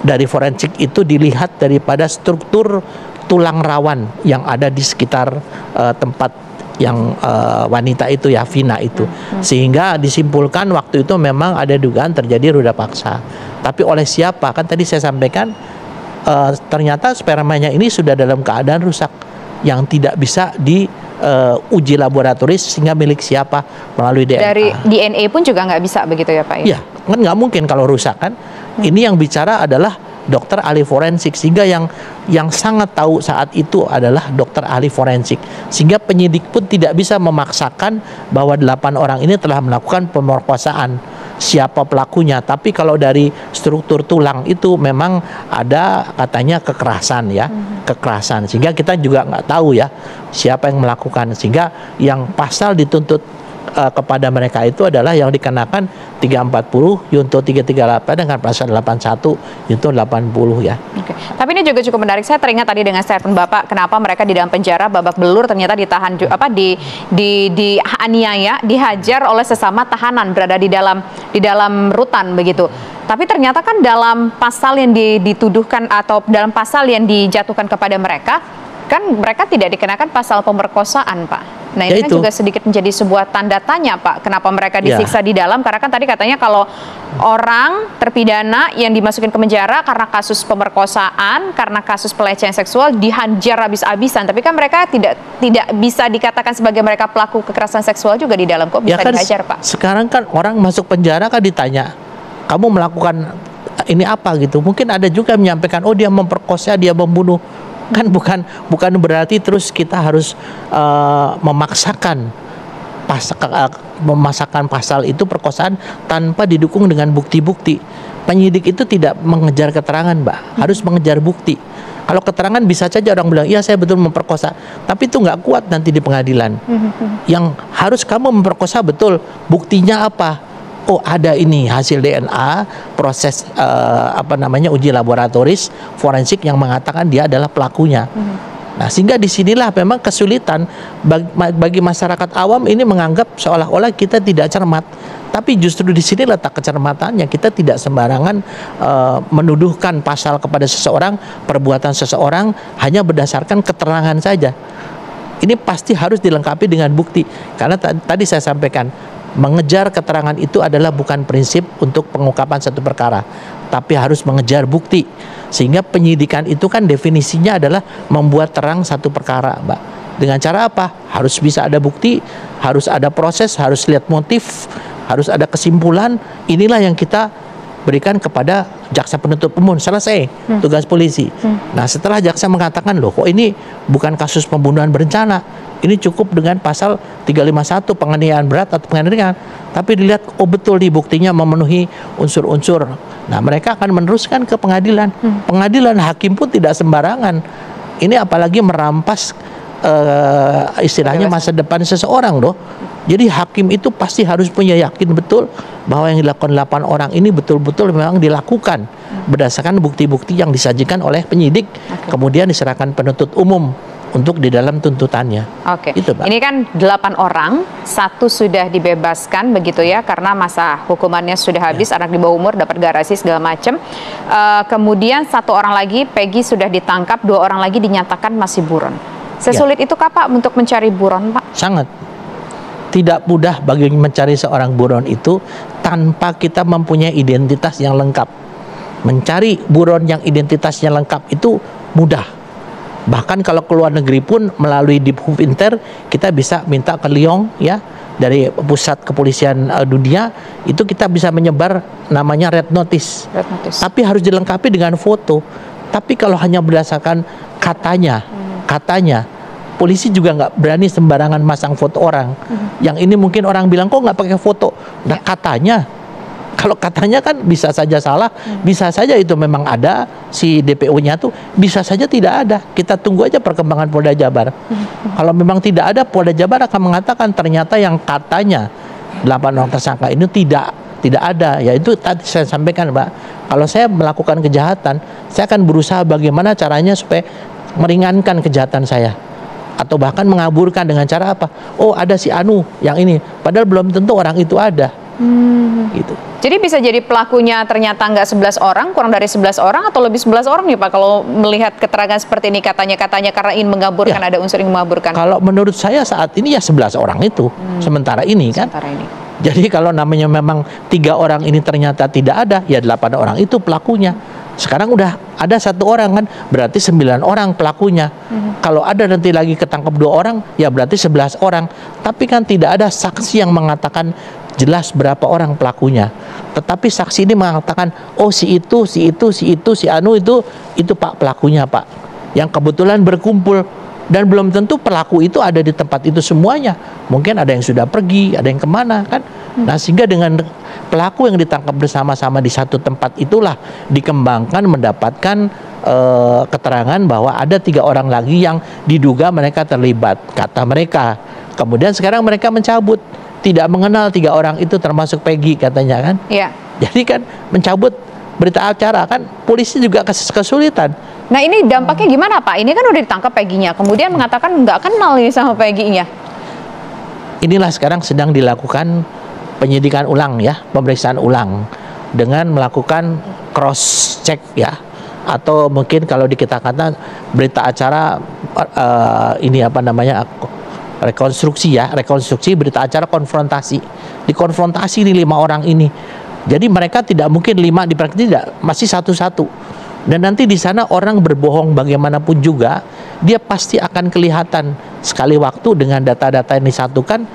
dari forensik itu dilihat daripada struktur tulang rawan yang ada di sekitar tempat yang wanita itu ya, Vina itu, sehingga disimpulkan waktu itu memang ada dugaan terjadi ruda paksa. Tapi oleh siapa? Kan tadi saya sampaikan ternyata spermanya ini sudah dalam keadaan rusak yang tidak bisa diuji laboratoris, sehingga milik siapa melalui DNA. Dari DNA pun juga nggak bisa begitu ya Pak? Iya, kan nggak mungkin kalau rusak kan. Ini yang bicara adalah dokter ahli forensik, sehingga yang sangat tahu saat itu adalah dokter ahli forensik, sehingga penyidik pun tidak bisa memaksakan bahwa 8 orang ini telah melakukan pemerkosaan, siapa pelakunya. Tapi kalau dari struktur tulang itu memang ada katanya kekerasan ya, kekerasan, sehingga kita juga nggak tahu ya siapa yang melakukan, sehingga yang pasal dituntut kepada mereka itu adalah yang dikenakan 340 Yunto 338 dengan pasal 81 Yunto 80 ya. Oke. Tapi ini juga cukup menarik. Saya teringat tadi dengan statement Bapak, kenapa mereka di dalam penjara babak belur ternyata ditahan dianiaya, dihajar oleh sesama tahanan berada di dalam rutan begitu. Tapi ternyata kan dalam pasal yang dituduhkan atau dalam pasal yang dijatuhkan kepada mereka, kan mereka tidak dikenakan pasal pemerkosaan, Pak. Nah, ini kan juga sedikit menjadi sebuah tanda tanya, Pak. Kenapa mereka disiksa di dalam? Karena kan tadi katanya kalau orang terpidana yang dimasukin ke penjara karena kasus pemerkosaan, karena kasus pelecehan seksual, dihajar habis-habisan. Tapi kan mereka tidak bisa dikatakan sebagai mereka pelaku kekerasan seksual juga di dalam. Kok bisa kan dihajar, Pak? Sekarang kan orang masuk penjara kan ditanya, kamu melakukan ini apa gitu. Mungkin ada juga yang menyampaikan, oh dia memperkosa, dia membunuh. Kan bukan berarti terus kita harus memaksakan pasal itu perkosaan tanpa didukung dengan bukti-bukti. Penyidik itu tidak mengejar keterangan, Mbak, harus mengejar bukti. Kalau keterangan bisa saja orang bilang, iya saya betul memperkosa, tapi itu nggak kuat nanti di pengadilan. Yang harus kamu memperkosa betul, buktinya apa? Oh, ada ini hasil DNA, proses uji laboratoris forensik yang mengatakan dia adalah pelakunya. Nah, sehingga disinilah memang kesulitan bagi masyarakat awam ini menganggap seolah-olah kita tidak cermat. Tapi justru di sini letak kecermatannya. Kita tidak sembarangan menuduhkan pasal kepada seseorang, perbuatan seseorang hanya berdasarkan keterangan saja. Ini pasti harus dilengkapi dengan bukti. Karena tadi saya sampaikan, mengejar keterangan itu adalah bukan prinsip untuk pengungkapan satu perkara, tapi harus mengejar bukti. Sehingga penyidikan itu kan definisinya adalah membuat terang satu perkara, Mbak. Dengan cara apa? Harus bisa ada bukti, harus ada proses, harus lihat motif, harus ada kesimpulan. Inilah yang kita berikan kepada jaksa penuntut umum, selesai tugas polisi. Nah, setelah jaksa mengatakan, loh kok ini bukan kasus pembunuhan berencana, ini cukup dengan pasal 351 penganiayaan berat atau penganiayaan ringan, tapi dilihat, oh betul nih buktinya memenuhi unsur-unsur. Nah, mereka akan meneruskan ke pengadilan. Pengadilan, hakim pun tidak sembarangan. Ini apalagi merampas istilahnya masa depan seseorang loh. Jadi hakim itu pasti harus punya yakin betul bahwa yang dilakukan 8 orang ini betul-betul memang dilakukan berdasarkan bukti-bukti yang disajikan oleh penyidik, kemudian diserahkan penuntut umum untuk di dalam tuntutannya. Oke. Itu, Pak. Ini kan 8 orang, 1 sudah dibebaskan begitu ya karena masa hukumannya sudah habis, anak di bawah umur dapat garasi segala macam. Kemudian 1 orang lagi, Peggy sudah ditangkap, 2 orang lagi dinyatakan masih buron. Sesulit itu kah Pak untuk mencari buron, Pak? Sangat. Tidak mudah bagi mencari seorang buron itu tanpa kita mempunyai identitas yang lengkap. Mencari buron yang identitasnya lengkap itu mudah. Bahkan kalau ke luar negeri pun melalui Diphub Inter kita bisa minta ke Lyon ya, dari pusat kepolisian dunia, itu kita bisa menyebar namanya red notice. Red notice. Tapi harus dilengkapi dengan foto. Tapi kalau hanya berdasarkan katanya, polisi juga nggak berani sembarangan masang foto orang. Yang ini mungkin orang bilang kok nggak pakai foto. Nah, katanya, kalau katanya kan bisa saja salah, bisa saja itu memang ada si DPO-nya tuh, bisa saja tidak ada. Kita tunggu aja perkembangan Polda Jabar. Kalau memang tidak ada, Polda Jabar akan mengatakan ternyata yang katanya 8 orang tersangka ini tidak ada. Ya itu tadi saya sampaikan, Mbak. Kalau saya melakukan kejahatan, saya akan berusaha bagaimana caranya supaya meringankan kejahatan saya. Atau bahkan mengaburkan dengan cara apa? Oh, ada si Anu yang ini, padahal belum tentu orang itu ada. Gitu. Jadi bisa jadi pelakunya ternyata nggak 11 orang, kurang dari 11 orang atau lebih 11 orang nih Pak, kalau melihat keterangan seperti ini, katanya karena ingin mengaburkan, ada unsur yang mengaburkan. Kalau menurut saya saat ini ya 11 orang itu, sementara ini kan. Jadi kalau namanya memang 3 orang ini ternyata tidak ada, ya 8 orang itu pelakunya. Sekarang udah ada 1 orang kan, berarti 9 orang pelakunya. Kalau ada nanti lagi ketangkep 2 orang, ya berarti 11 orang. Tapi kan tidak ada saksi yang mengatakan jelas berapa orang pelakunya. Tetapi saksi ini mengatakan, oh si itu, si Anu itu Pak pelakunya Pak. Yang kebetulan berkumpul. Dan belum tentu pelaku itu ada di tempat itu semuanya. Mungkin ada yang sudah pergi, ada yang kemana kan. Nah, sehingga dengan pelaku yang ditangkap bersama-sama di satu tempat itulah dikembangkan mendapatkan keterangan bahwa ada 3 orang lagi yang diduga mereka terlibat, kata mereka. Kemudian sekarang mereka mencabut, tidak mengenal 3 orang itu termasuk Peggy katanya kan. Iya. Jadi kan mencabut berita acara kan, polisi juga kesulitan. Nah, ini dampaknya gimana Pak? Ini kan udah ditangkap Peggy-nya, kemudian mengatakan nggak kenal ini sama Peggy-nya. Inilah sekarang sedang dilakukan penyidikan ulang ya, pemeriksaan ulang dengan melakukan cross check ya, atau mungkin kalau kita kata berita acara ini apa namanya, rekonstruksi berita acara konfrontasi. Dikonfrontasi nih 5 orang ini. Jadi mereka tidak mungkin 5 dipraktik, tidak, masih satu-satu. Dan nanti di sana orang berbohong bagaimanapun juga, dia pasti akan kelihatan sekali waktu dengan data-data yang disatukan,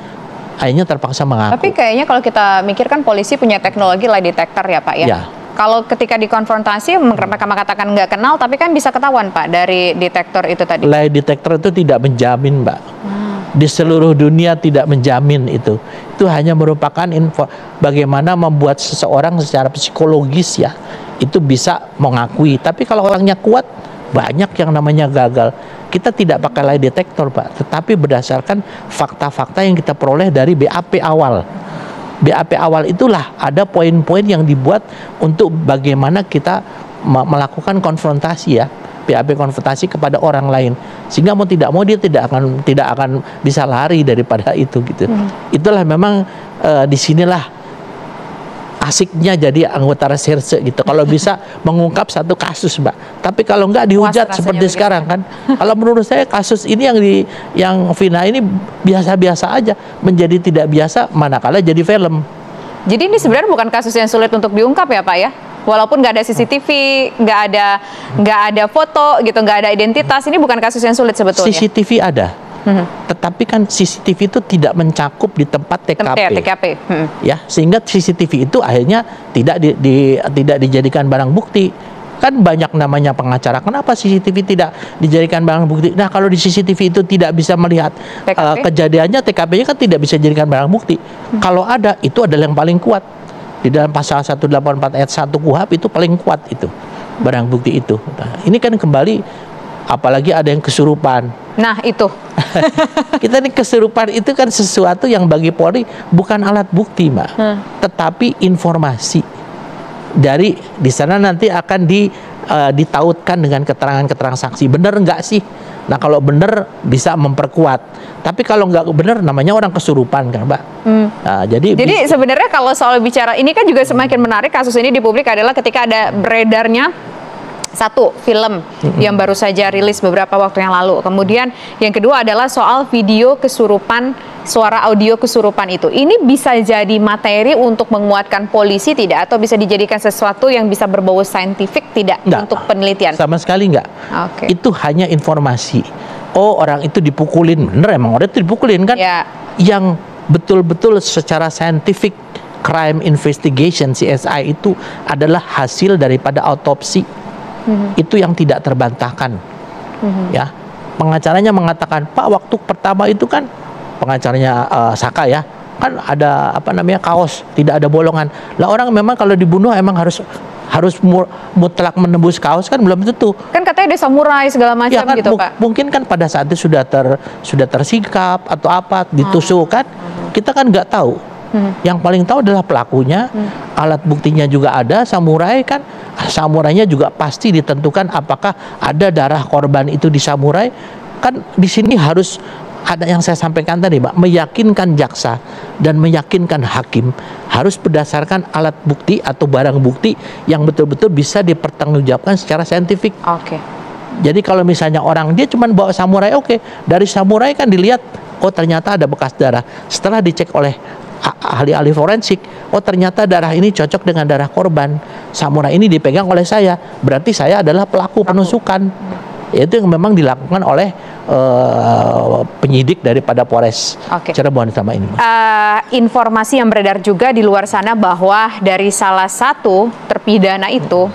akhirnya terpaksa mengaku. Tapi kayaknya kalau kita mikirkan polisi punya teknologi lie detector ya Pak ya. Ya. Kalau ketika dikonfrontasi mereka mengatakan nggak kenal, tapi kan bisa ketahuan Pak dari detektor itu tadi. Lie detector itu tidak menjamin Mbak. Di seluruh dunia tidak menjamin itu. Itu hanya merupakan info bagaimana membuat seseorang secara psikologis ya itu bisa mengakui. Tapi kalau orangnya kuat, banyak yang namanya gagal. Kita tidak pakai lie detector Pak, tetapi berdasarkan fakta-fakta yang kita peroleh dari BAP awal. BAP awal itulah ada poin-poin yang dibuat untuk bagaimana kita melakukan konfrontasi ya, BAP konfrontasi kepada orang lain, sehingga mau tidak mau dia tidak akan bisa lari daripada itu gitu. Itulah memang disinilah asiknya jadi anggota reserse gitu. Kalau bisa mengungkap satu kasus Mbak. Tapi kalau enggak dihujat seperti sekarang kan. Kalau menurut saya kasus ini yang Vina ini biasa-biasa aja, menjadi tidak biasa manakala jadi film. Jadi ini sebenarnya bukan kasus yang sulit untuk diungkap ya Pak ya? Walaupun nggak ada CCTV, nggak ada foto gitu, nggak ada identitas, ini bukan kasus yang sulit sebetulnya. CCTV ada. Tetapi kan CCTV itu tidak mencakup di tempat TKP. Ya, sehingga CCTV itu akhirnya tidak dijadikan barang bukti. Kan banyak namanya pengacara, kenapa CCTV tidak dijadikan barang bukti? Nah, kalau di CCTV itu tidak bisa melihat kejadiannya, TKP-nya kan tidak bisa dijadikan barang bukti. Kalau ada, itu adalah yang paling kuat. Di dalam pasal 184 ayat 1 KUHP itu paling kuat itu, barang bukti itu. Nah, ini kan kembali, apalagi ada yang kesurupan. Nah, itu. Kita nih, kesurupan itu kan sesuatu yang bagi Polri bukan alat bukti, Mbak. Tetapi informasi. Dari di sana nanti akan ditautkan dengan keterangan-keterangan saksi. Benar nggak sih? Nah, kalau benar bisa memperkuat. Tapi kalau nggak benar, namanya orang kesurupan kan, Mbak. Nah, jadi sebenarnya kalau soal bicara ini kan juga semakin menarik kasus ini di publik adalah ketika ada beredarnya satu film yang baru saja rilis beberapa waktu yang lalu. Kemudian yang kedua adalah soal video kesurupan, suara audio kesurupan itu. Ini bisa jadi materi untuk menguatkan polisi tidak? Atau bisa dijadikan sesuatu yang bisa berbau saintifik tidak untuk penelitian? Sama sekali enggak. Itu hanya informasi. Oh, orang itu dipukulin. Bener, emang orang itu dipukulin kan? Ya. Yang betul-betul secara scientific crime investigation, CSI, itu adalah hasil daripada autopsi. Itu yang tidak terbantahkan. Ya, pengacaranya mengatakan, Pak, waktu pertama itu kan pengacaranya Saka ya, kan ada kaos, tidak ada bolongan. Lah, orang memang kalau dibunuh emang harus mutlak menembus kaos kan, belum tentu. Kan katanya ada samurai segala macam ya, kan, gitu, Pak. Mungkin kan pada saat itu sudah tersikap atau apa, ditusuk kan. Kita kan nggak tahu. Yang paling tahu adalah pelakunya. Alat buktinya juga ada, samurai kan. Samurainya juga pasti ditentukan apakah ada darah korban itu di samurai. Kan di sini harus ada yang saya sampaikan tadi, Mbak, meyakinkan jaksa dan meyakinkan hakim harus berdasarkan alat bukti atau barang bukti yang betul-betul bisa dipertanggungjawabkan secara saintifik. Jadi kalau misalnya orang dia cuma bawa samurai, dari samurai kan dilihat, oh ternyata ada bekas darah. Setelah dicek oleh ahli-ahli forensik, oh ternyata darah ini cocok dengan darah korban. Samurai ini dipegang oleh saya, berarti saya adalah pelaku penusukan. Itu yang memang dilakukan oleh penyidik daripada Polres Cirebon sama ini. Informasi yang beredar juga di luar sana bahwa dari salah satu terpidana itu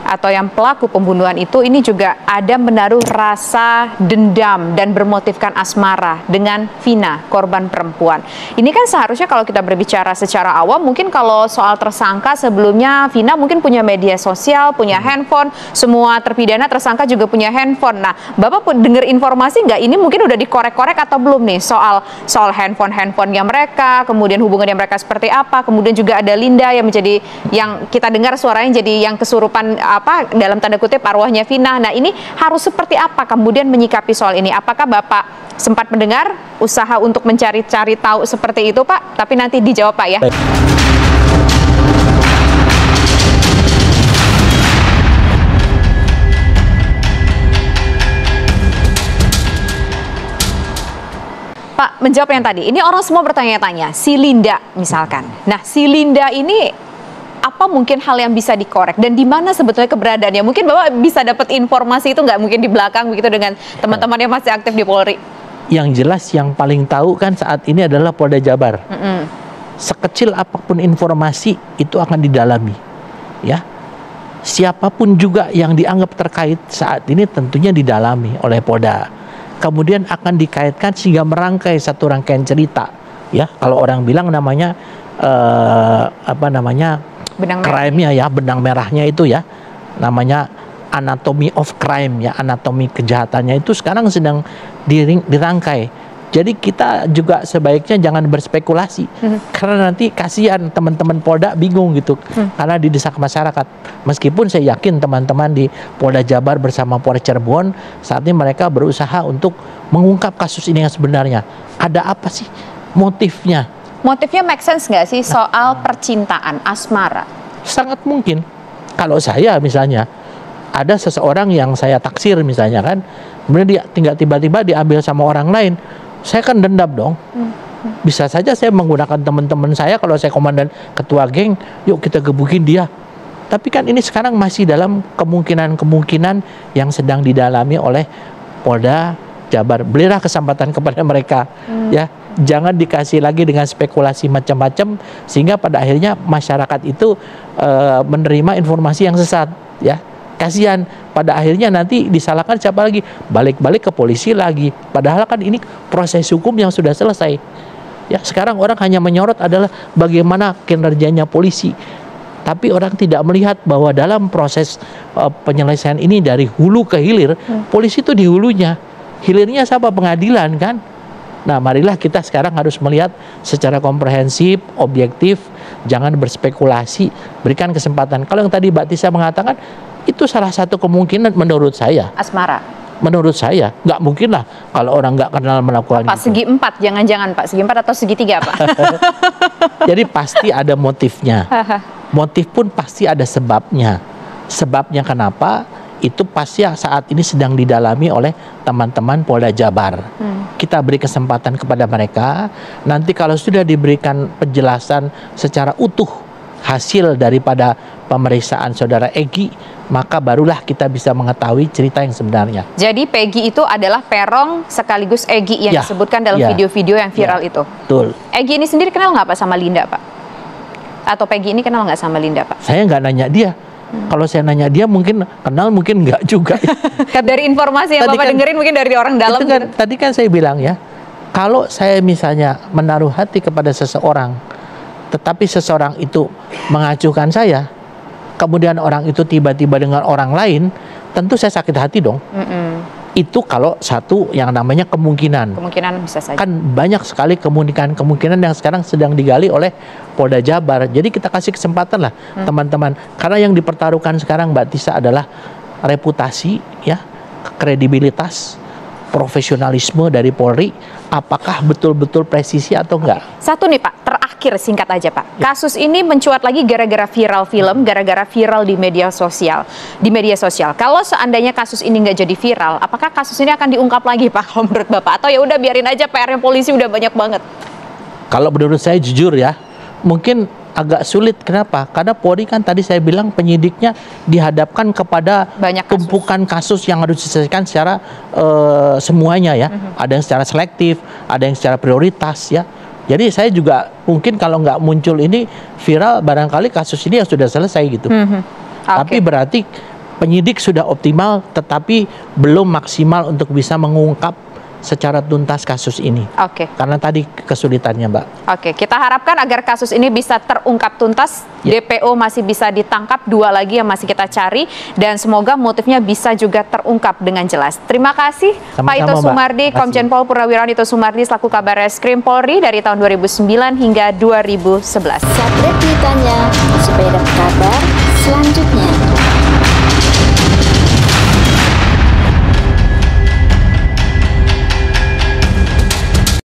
atau yang pelaku pembunuhan itu, ini juga ada menaruh rasa dendam dan bermotifkan asmara dengan Vina, korban perempuan. Ini kan seharusnya kalau kita berbicara secara awam, mungkin kalau soal tersangka sebelumnya, Vina mungkin punya media sosial, punya handphone, semua terpidana tersangka juga punya handphone. Nah, Bapak pun dengar informasi nggak ini mungkin udah dikorek-korek atau belum nih soal handphone-handphonenya mereka, kemudian hubungannya mereka seperti apa, kemudian juga ada Linda yang menjadi, yang kita dengar suaranya jadi yang kesurupan dalam tanda kutip arwahnya Vina. Nah, ini harus seperti apa kemudian menyikapi soal ini? Apakah Bapak sempat mendengar usaha untuk mencari-cari tahu seperti itu, Pak? Tapi nanti dijawab, Pak, ya. Baik. Pak, menjawab yang tadi. Ini orang semua bertanya-tanya, si Linda misalkan. Nah, si Linda ini apa mungkin hal yang bisa dikorek dan di mana sebetulnya keberadaannya? Mungkin Bapak bisa dapat informasi itu nggak mungkin di belakang begitu dengan teman-teman yang masih aktif di Polri? Yang jelas yang paling tahu kan saat ini adalah Polda Jabar. Sekecil apapun informasi itu akan didalami, ya. Siapapun juga yang dianggap terkait saat ini tentunya didalami oleh Polda. Kemudian akan dikaitkan sehingga merangkai satu rangkaian cerita, ya. Kalau orang bilang namanya crime-nya ya, benang merahnya itu ya, namanya anatomy of crime ya, anatomi kejahatannya itu sekarang sedang dirangkai. Jadi kita juga sebaiknya jangan berspekulasi, karena nanti kasihan teman-teman Polda bingung gitu, karena didesak masyarakat. Meskipun saya yakin teman-teman di Polda Jabar bersama Polres Cirebon saat ini mereka berusaha untuk mengungkap kasus ini yang sebenarnya. Ada apa sih motifnya? Motifnya make sense nggak sih soal percintaan, asmara? Sangat mungkin. Kalau saya misalnya, ada seseorang yang saya taksir misalnya kan, kemudian dia tinggal tiba-tiba diambil sama orang lain, saya kan dendam dong. Bisa saja saya menggunakan teman-teman saya, kalau saya komandan ketua geng, yuk kita gebukin dia. Tapi kan ini sekarang masih dalam kemungkinan-kemungkinan yang sedang didalami oleh Polda Jabar. Berilah kesempatan kepada mereka, ya. Jangan dikasih lagi dengan spekulasi macam-macam sehingga pada akhirnya masyarakat itu menerima informasi yang sesat, ya. Kasihan, pada akhirnya nanti disalahkan siapa lagi? Balik-balik ke polisi lagi. Padahal kan ini proses hukum yang sudah selesai. Ya, sekarang orang hanya menyorot adalah bagaimana kinerjanya polisi. Tapi orang tidak melihat bahwa dalam proses penyelesaian ini dari hulu ke hilir, polisi itu di hulunya. Hilirnya siapa? Pengadilan kan? Nah, marilah kita sekarang harus melihat secara komprehensif, objektif, jangan berspekulasi, berikan kesempatan. Kalau yang tadi Mbak Tisa mengatakan, itu salah satu kemungkinan menurut saya. Asmara. Menurut saya, nggak mungkin lah kalau orang nggak kenal melakukan Pak, itu. segi 4, jangan-jangan Pak, segi 4 atau segi 3 Pak? Jadi pasti ada motifnya. Motif pun pasti ada sebabnya. Sebabnya kenapa? Itu pasti saat ini sedang didalami oleh teman-teman Polda Jabar. Kita beri kesempatan kepada mereka. Nanti kalau sudah diberikan penjelasan secara utuh hasil daripada pemeriksaan saudara Egy, maka barulah kita bisa mengetahui cerita yang sebenarnya. Jadi Peggy itu adalah Peron sekaligus Egy yang Ya, disebutkan dalam ya, video-video yang viral itu. Betul. Egy ini sendiri kenal nggak Pak sama Linda Pak? Atau Peggy ini kenal nggak sama Linda Pak? Saya nggak nanya dia. Kalau saya nanya dia mungkin kenal, mungkin nggak juga. Dari informasi yang Tadi Bapak kan- dengerin mungkin dari orang dalam. Itu kan, gitu. tadi kan saya bilang ya, kalau saya misalnya menaruh hati kepada seseorang, tetapi seseorang itu mengacuhkan saya, kemudian orang itu tiba-tiba dengan orang lain, tentu saya sakit hati dong. Itu kalau satu yang namanya kemungkinan. Kemungkinan bisa saja. Kan banyak sekali kemungkinan yang sekarang sedang digali oleh Polda Jabar. Jadi kita kasih kesempatan lah teman-teman. Karena yang dipertaruhkan sekarang Mbak Tisa adalah reputasi, ya, kredibilitas, profesionalisme dari Polri. Apakah betul-betul presisi atau enggak? Satu nih Pak, terakhir singkat aja Pak. Kasus ini mencuat lagi gara-gara viral film, gara-gara viral di media sosial. Kalau seandainya kasus ini nggak jadi viral, apakah kasus ini akan diungkap lagi Pak kalau menurut Bapak? Atau ya udah biarin aja, PR-nya polisi udah banyak banget? Kalau menurut saya jujur ya, mungkin agak sulit. Kenapa? Karena Polri kan tadi saya bilang penyidiknya dihadapkan kepada Banyak kasus. tumpukan kasus yang harus diselesaikan secara semuanya ya. Ada yang secara selektif, ada yang secara prioritas ya. Jadi saya juga mungkin kalau nggak muncul ini viral, barangkali kasus ini yang sudah selesai gitu. Tapi berarti penyidik sudah optimal, tetapi belum maksimal untuk bisa mengungkap secara tuntas kasus ini. Oke. Karena tadi kesulitannya, Mbak. Oke, kita harapkan agar kasus ini bisa terungkap tuntas, Ya. DPO masih bisa ditangkap, 2 lagi yang masih kita cari, dan semoga motifnya bisa juga terungkap dengan jelas. Terima kasih Sama-sama, Pak Ito Mbak. Sumardi, Terima kasih. Komjen Pol Purnawirawan Ito Sumardi selaku Kabarreskrim Polri dari tahun 2009 hingga 2011. Subscribe Tanya supaya dapat kabar selanjutnya.